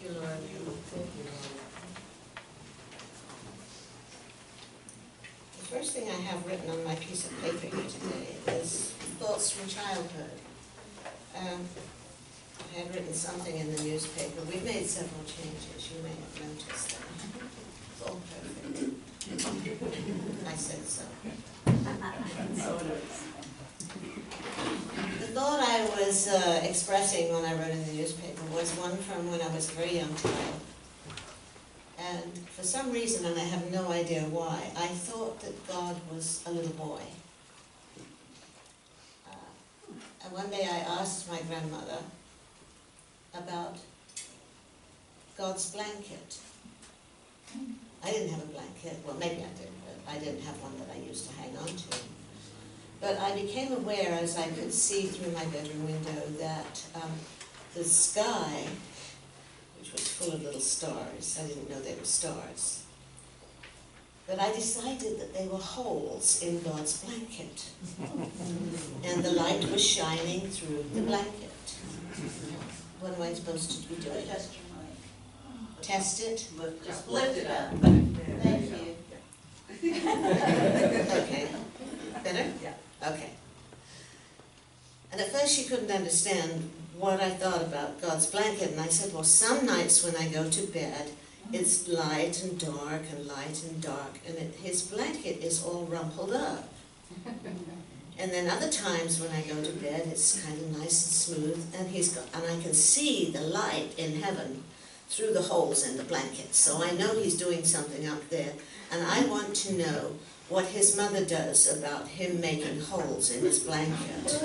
you, Lord. Thank you, Lord. The first thing I have written on my piece of paper here today is thoughts from childhood. I had written something in the newspaper. We've made several changes. You may have noticed that. It's all perfect. I said so. The thought I was expressing when I wrote in the newspaper was one from when I was a very young child. And for some reason, and I have no idea why, I thought that God was a little boy. And one day I asked my grandmother about God's blanket. I didn't have a blanket. Well, maybe I did, but I didn't have one that I used to hang on to. But I became aware as I could see through my bedroom window that the sky, which was full of little stars, I didn't know they were stars, but I decided that they were holes in God's blanket. And the light was shining through the blanket. What am I supposed to be doing? Test your mind. Test it? Just lift it up. Thank you. Okay. Better? Yeah. Okay. And at first she couldn't understand what I thought about God's blanket, and I said, well, some nights when I go to bed, it's light and dark and light and dark, and his blanket is all rumpled up. And then other times when I go to bed, it's kind of nice and smooth, and I can see the light in heaven through the holes in the blanket. So I know he's doing something up there, and I want to know what his mother does about him making holes in his blanket.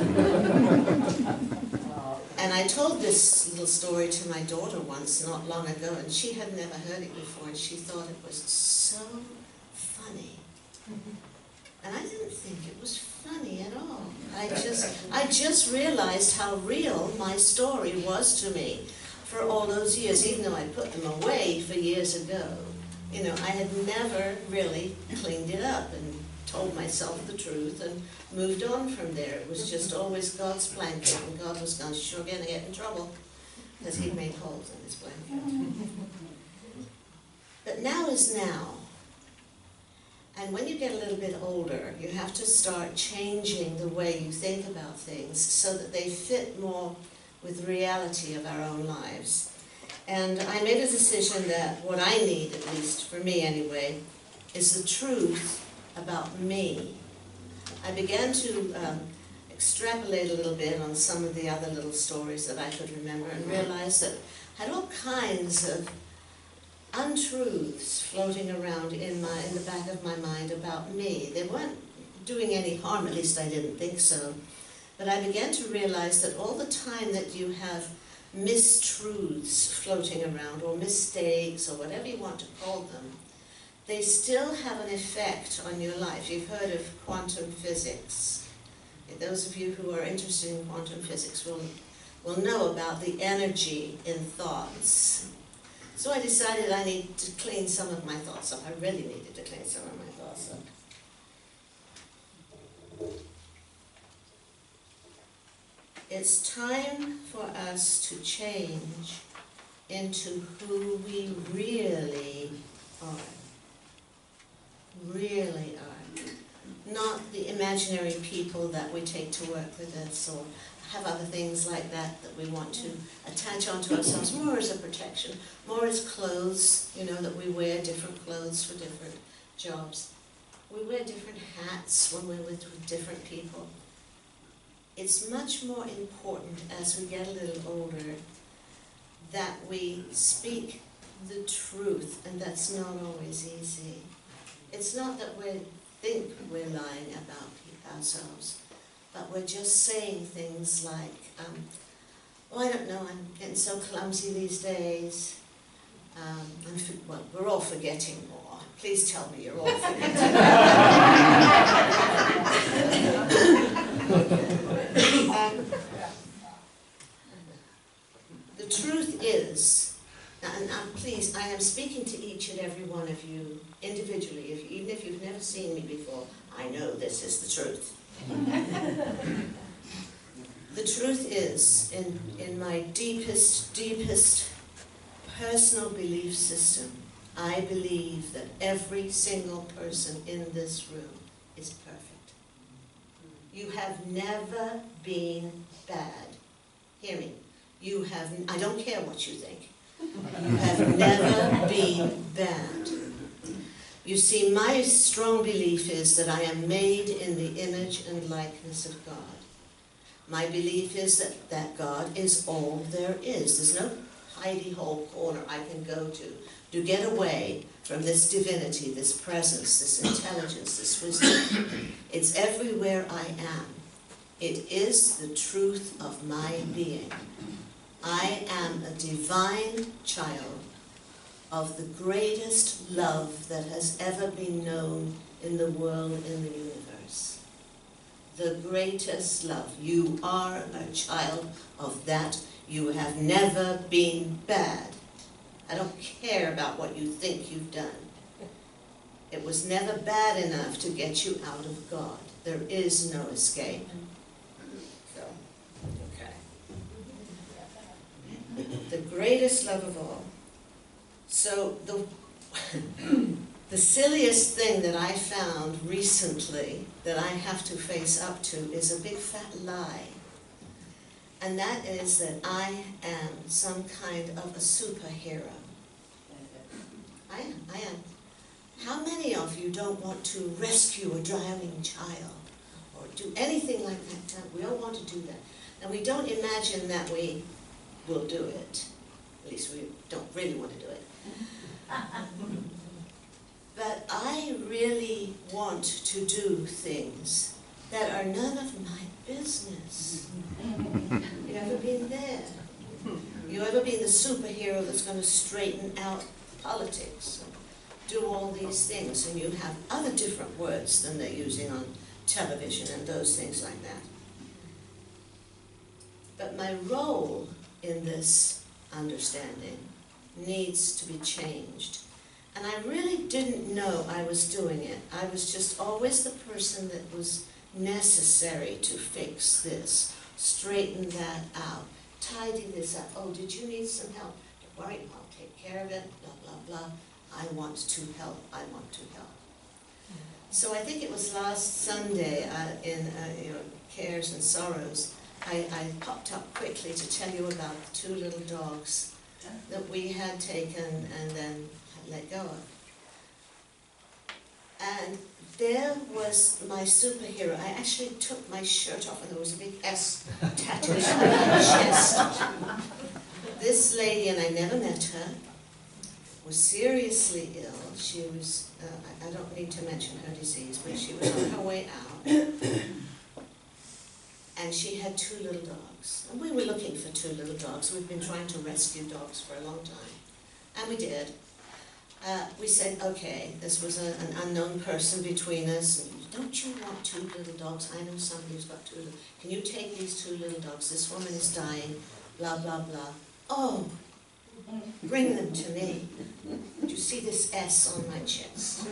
And I told this little story to my daughter once, not long ago, and she had never heard it before, and she thought it was so funny. And I didn't think it was funny at all. I just realized how real my story was to me for all those years, even though I put them away for years ago. You know, I had never really cleaned it up and told myself the truth and moved on from there. It was just always God's blanket, and God was sure going to get in trouble because he'd made holes in his blanket. But now is now. And when you get a little bit older, you have to start changing the way you think about things so that they fit more with the reality of our own lives. And I made a decision that what I need, at least for me anyway, is the truth about me. I began to extrapolate a little bit on some of the other little stories that I could remember and realized that I had all kinds of untruths floating around in the back of my mind about me. They weren't doing any harm, at least I didn't think so. But I began to realize that all the time that you have mistruths floating around, or mistakes, or whatever you want to call them, they still have an effect on your life. You've heard of quantum physics. Those of you who are interested in quantum physics will know about the energy in thoughts. So I decided I need to clean some of my thoughts up. I really needed to clean some of my thoughts up. It's time for us to change into who we really are. Really are. Not the imaginary people that we take to work with us or have other things like that we want to attach onto ourselves, more as a protection, more as clothes, you know, that we wear different clothes for different jobs. We wear different hats when we're with different people. It's much more important as we get a little older that we speak the truth, and that's not always easy. It's not that we think we're lying about ourselves, but we're just saying things like, oh, I don't know, I'm getting so clumsy these days. Well, we're all forgetting more. Please tell me you're all forgetting The truth is, and please, I am speaking to each and every one of you individually, even if you've never seen me before, I know this is the truth. The truth is, in my deepest personal belief system, I believe that every single person in this room is perfect. You have never been bad. Hear me. You have, I don't care what you think. You have never been bad. You see, my strong belief is that I am made in the image and likeness of God. My belief is that God is all there is. There's no hidey-hole corner I can go to get away from this divinity, this presence, this intelligence, this wisdom. It's everywhere I am. It is the truth of my being. I am a divine child of the greatest love that has ever been known in the world, in the universe. The greatest love. You are a child of that. You have never been bad. I don't care about what you think you've done. It was never bad enough to get you out of God. There is no escape. So, okay. The greatest love of all. So the silliest thing that I found recently that I have to face up to is a big fat lie. And that is that I am some kind of a superhero. I am. How many of you don't want to rescue a drowning child or do anything like that? We all want to do that. And we don't imagine that we will do it. At least we don't really want to do it. But I really want to do things that are none of my business. You ever been there? You ever been the superhero that's going to straighten out politics and do all these things, and you have other different words than they're using on television and those things like that. But my role in this understanding needs to be changed. And I really didn't know I was doing it. I was just always the person that was necessary to fix this, straighten that out, tidy this up. Oh, did you need some help? Don't worry, I'll take care of it, blah, blah, blah. I want to help, I want to help. So I think it was last Sunday in Cares and Sorrows, I popped up quickly to tell you about the two little dogs that we had taken and then had let go of. And there was my superhero. I actually took my shirt off and there was a big S tattooed on my chest. This lady, and I never met her, was seriously ill. She was, I don't need to mention her disease, but she was on her way out. And she had two little dogs. And we were looking for two little dogs. We've been trying to rescue dogs for a long time. And we did. We said, okay, this was an unknown person between us. And, don't you want two little dogs? I know somebody who's got two little. Can you take these two little dogs? This woman is dying, blah, blah, blah. Oh, bring them to me. Do you see this S on my chest?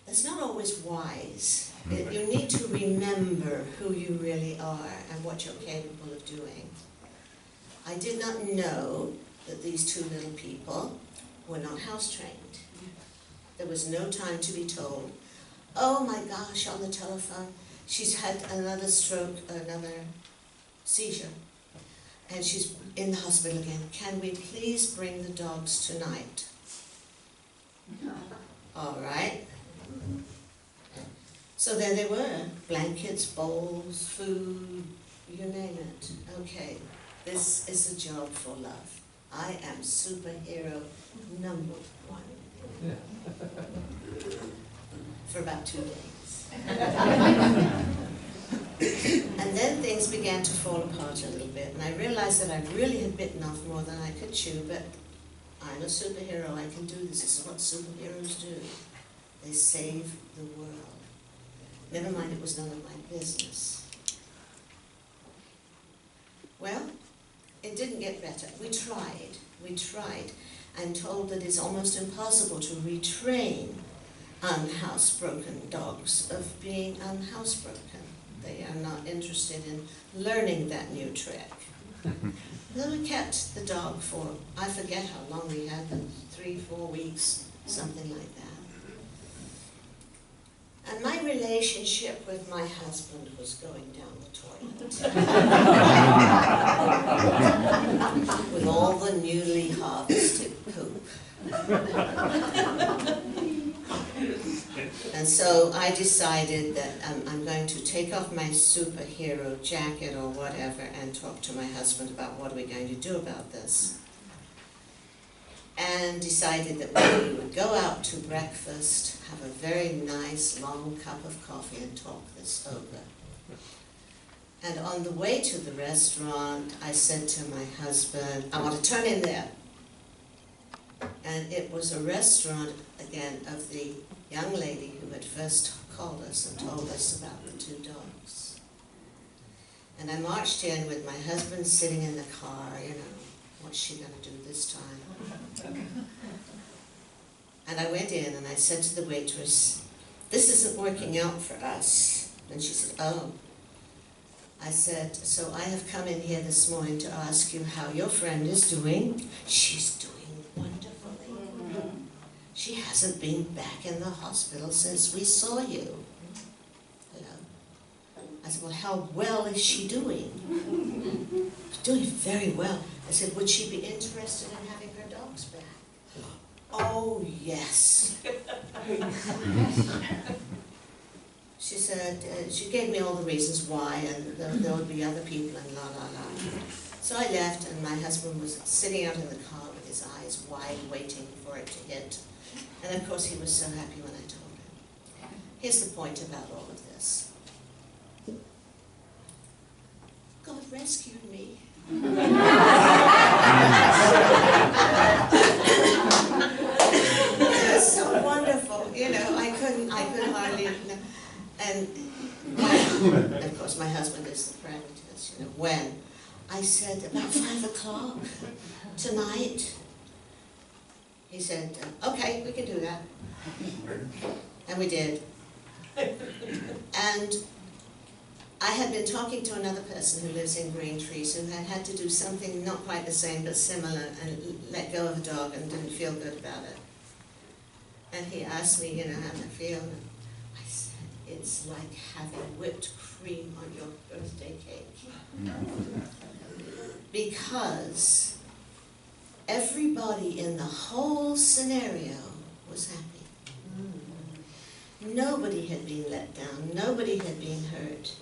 It's not always wise. You need to remember who you really are and what you're capable of doing. I did not know that these two little people were not house trained. There was no time to be told, oh my gosh, on the telephone, she's had another stroke, another seizure, and she's in the hospital again. Can we please bring the dogs tonight? All right. So there they were, blankets, bowls, food, you name it. Okay, this is a job for love. I am superhero number one. For about 2 days. And then things began to fall apart a little bit, and I realized that I really had bitten off more than I could chew, but I'm a superhero, I can do this. This is what superheroes do. They save the world. Never mind, it was none of my business. Well, it didn't get better. We tried, and told that it's almost impossible to retrain unhousebroken dogs of being unhousebroken. They are not interested in learning that new trick. Then we kept the dog for, I forget how long we had them, 3-4 weeks, something like that. And my relationship with my husband was going down the toilet. With all the newly harvested poop. And so I decided that I'm going to take off my superhero jacket or whatever and talk to my husband about what are we going to do about this. And decided that we would go out to breakfast, have a very nice long cup of coffee and talk this over. And on the way to the restaurant, I said to my husband, I want to turn in there. And it was a restaurant, again, of the young lady who had first called us and told us about the 2 dogs. And I marched in with my husband sitting in the car, you know, what's she going to do this time? And I went in and I said to the waitress, this isn't working out for us. And she said, oh. I said, so I have come in here this morning to ask you how your friend is doing. She's doing wonderfully. She hasn't been back in the hospital since we saw you. Hello. I said, well, how well is she doing? She's doing very well. I said, would she be interested in having her dogs back? Oh, yes. She said, she gave me all the reasons why, and there would be other people, and la la la. So I left, and my husband was sitting out in the car with his eyes wide, waiting for it to hit. And of course, he was so happy when I told him. Here's the point about all of this. God rescued me. It was so wonderful, you know. I couldn't hardly. And when, of course, my husband is the pragmatist, you know, when I said about 5 o'clock tonight, he said, okay, we can do that. And we did. And I had been talking to another person who lives in Green Trees who had had to do something not quite the same but similar and let go of a dog and didn't feel good about it. And he asked me, you know, how did I feel? And I said, it's like having whipped cream on your birthday cake. Because everybody in the whole scenario was happy. Nobody had been let down. Nobody had been hurt.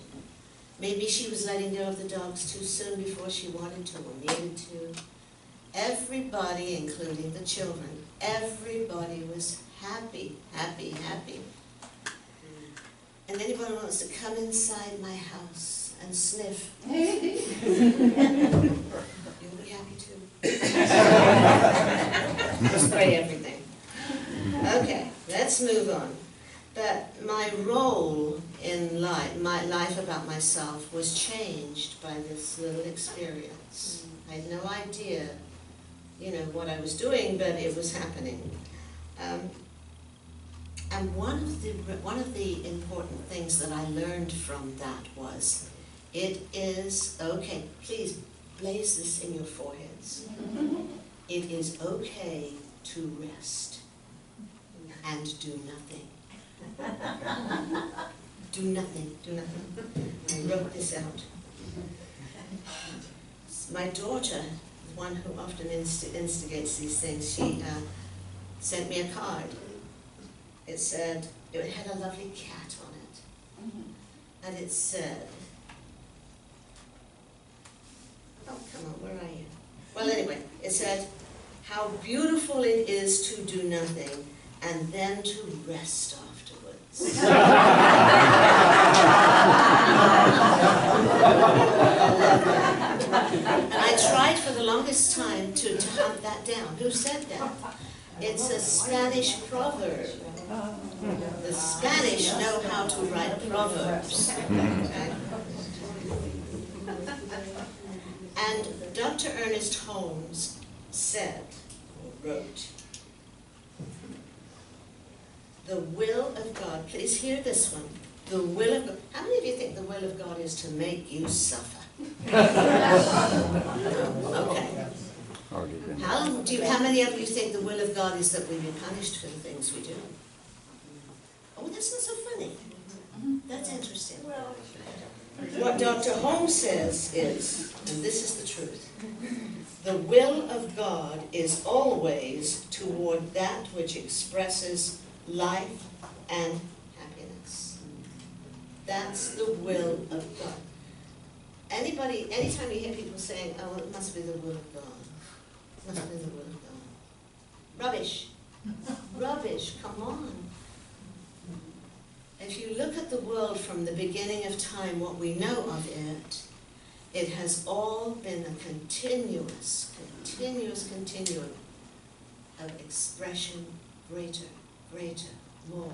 Maybe she was letting go of the dogs too soon before she wanted to or needed to. Everybody, including the children, everybody was happy, happy, happy. And anyone wants to come inside my house and sniff, you'll be happy too. Spray everything. Okay, let's move on. But my role in life, my life about myself, was changed by this little experience. I had no idea, you know, what I was doing, but it was happening. And one of the important things that I learned from that was, it is okay. Please blaze this in your foreheads. It is okay to rest and do nothing. Do nothing, do nothing. I wrote this out. My daughter, the one who often instigates these things, she sent me a card. It said, it had a lovely cat on it. And it said, oh, come on, where are you? Well, anyway, it said, how beautiful it is to do nothing and then to rest afterwards. I love that. And I tried for the longest time to hunt that down. Who said that? It's a Spanish proverb. The Spanish know how to write proverbs. Okay? And Dr. Ernest Holmes said, or wrote, the will of God, please hear this one, the will of God. How many of you think the will of God is to make you suffer? Okay. How many of you think the will of God is that we be punished for the things we do? Oh, that's not so funny. That's interesting. What Dr. Holmes says is, and this is the truth, the will of God is always toward that which expresses life and happiness. That's the will of God. Anytime you hear people saying, oh, it must be the will of God. It must be the will of God. Rubbish. Rubbish, come on. If you look at the world from the beginning of time, what we know of it, it has all been a continuous continuum of expression, greater, more,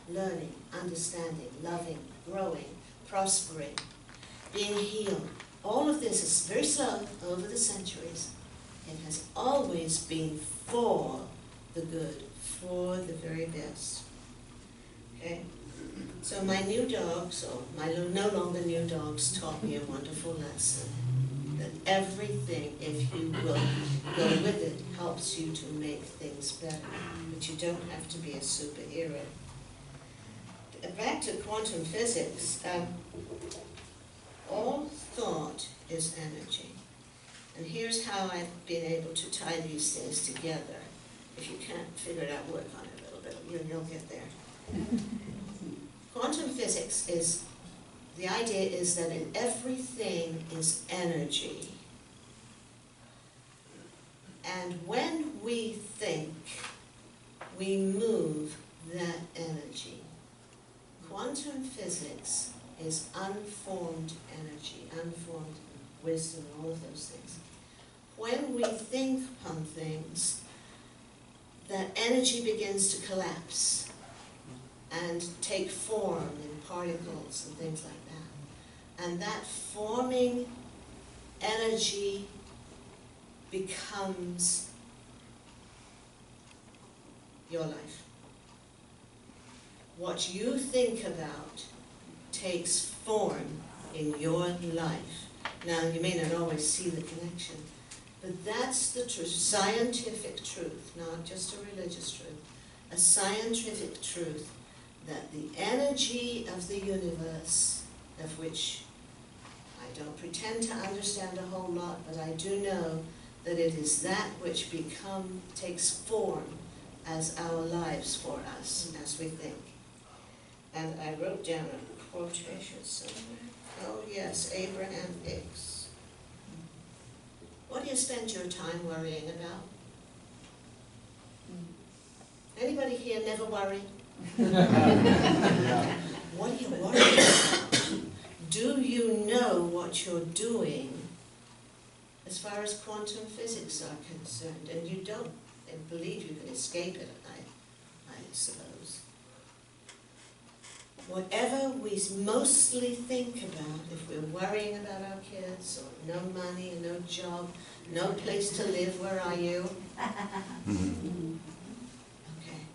learning, understanding, loving, growing, prospering, being healed. All of this is very slow over the centuries. It has always been for the good, for the very best. Okay? So my new dogs, or my no longer new dogs, taught me a wonderful lesson. That everything, if you will go with it, helps you to make things better. But you don't have to be a superhero. Back to quantum physics, all thought is energy. And here's how I've been able to tie these things together. If you can't figure it out, work on it a little bit, you'll get there. Quantum physics is, the idea is that in everything is energy. And when we think, we move that energy. Quantum physics is unformed energy, unformed wisdom, all of those things. When we think upon things, that energy begins to collapse and take form in particles and things like that. And that forming energy becomes your life. What you think about takes form in your life. Now, you may not always see the connection, but that's the truth, scientific truth, not just a religious truth, a scientific truth that the energy of the universe, of which I don't pretend to understand a whole lot, but I do know that it is that which takes form as our lives for us, as we think. And I wrote down a quotation somewhere. Oh yes, Abraham Hicks. What do you spend your time worrying about? Anybody here never worry? What are you worrying about? Do you know what you're doing as far as quantum physics are concerned? And you don't believe you can escape it, I suppose. Whatever we mostly think about, if we're worrying about our kids, or no money, no job, no place to live, where are you? Okay.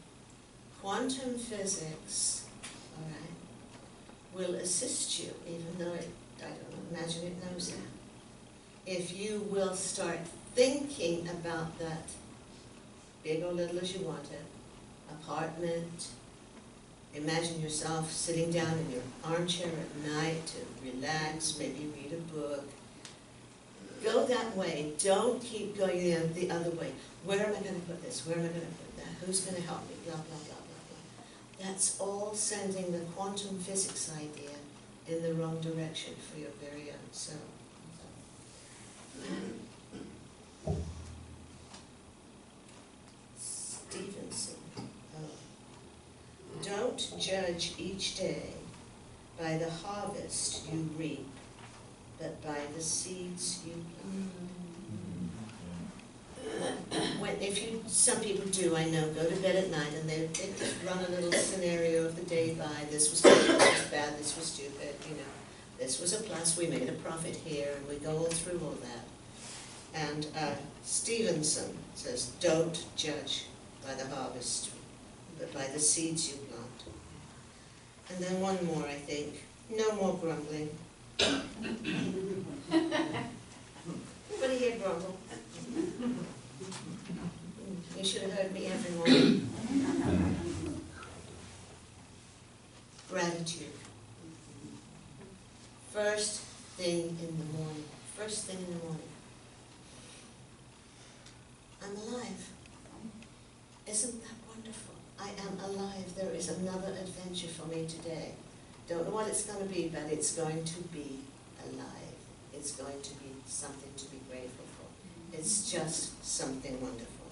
Quantum physics, all right, will assist you, even though I don't imagine it knows that. If you will start thinking about that, big or little as you want it, apartment. Imagine yourself sitting down in your armchair at night to relax, maybe read a book. Go that way. Don't keep going the other way. Where am I going to put this? Where am I going to put that? Who's going to help me? Blah, blah, blah, blah, blah. That's all sending the quantum physics idea in the wrong direction for your very own self. Stevenson. Don't judge each day by the harvest you reap, but by the seeds you plant. Some people do, I know, go to bed at night and they just run a little scenario of the day by, this was good, this was bad, this was stupid, this was a plus, we made a profit here, and we go all through all that. And Stevenson says, don't judge by the harvest, but by the seeds you plant. And then one more, I think. No more grumbling. Anybody here grumble? You should have heard me every morning. Gratitude. First thing in the morning. First thing in the morning. I'm alive. Isn't that wonderful? I am alive. There is another adventure for me today. Don't know what it's going to be, but it's going to be alive. It's going to be something to be grateful for. It's just something wonderful.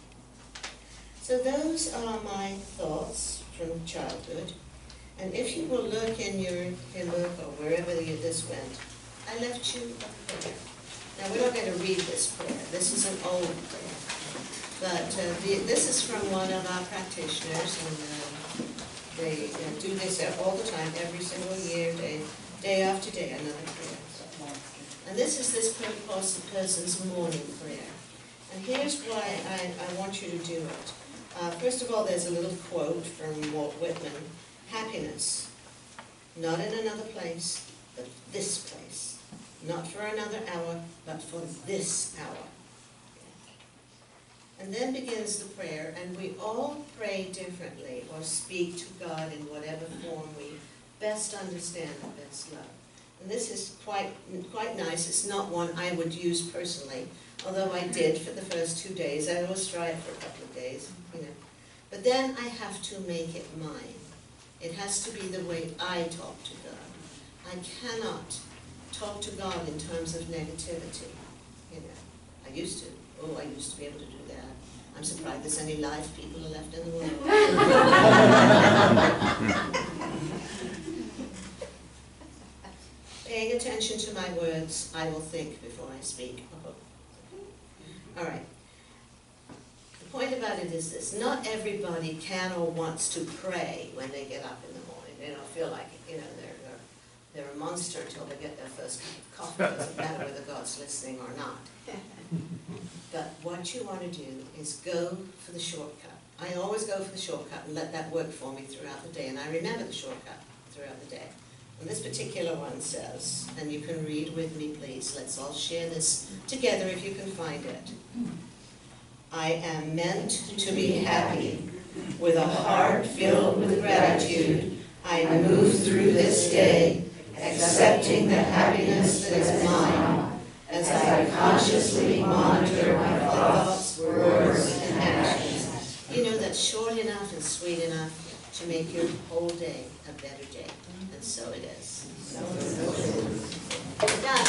So those are my thoughts from childhood. And if you will look in your hymn book or wherever this went, I left you a prayer. Now we're not going to read this prayer. This is an old prayer. But this is from one of our practitioners, and they do this all the time, every single year, day after day, another prayer. And this is this person's morning prayer. And here's why I want you to do it. First of all, there's a little quote from Walt Whitman. Happiness, not in another place, but this place. Not for another hour, but for this hour. And then begins the prayer, and we all pray differently or speak to God in whatever form we best understand and best love. And this is quite nice. It's not one I would use personally, although I did for the first 2 days. I always try it for a couple of days, you know. But then I have to make it mine. It has to be the way I talk to God. I cannot talk to God in terms of negativity, you know. I used to. Oh, I used to be able to do that. I'm surprised there's any live people left in the world. Paying attention to my words, I will think before I speak. All right. The point about it is this. Not everybody can or wants to pray when they get up in the morning. They don't feel like it. You know, they're a monster until they get their first cup of coffee. It doesn't matter whether God's listening or not. But what you want to do is go for the shortcut. I always go for the shortcut and let that work for me throughout the day. And I remember the shortcut throughout the day. And this particular one says, and you can read with me please, let's all share this together if you can find it. I am meant to be happy. With a heart filled with gratitude, I move through this day, accepting the happiness that is mine, as I consciously monitor my thoughts, words, and actions. You know, that's short enough and sweet enough to make your whole day a better day. And so it is. Done.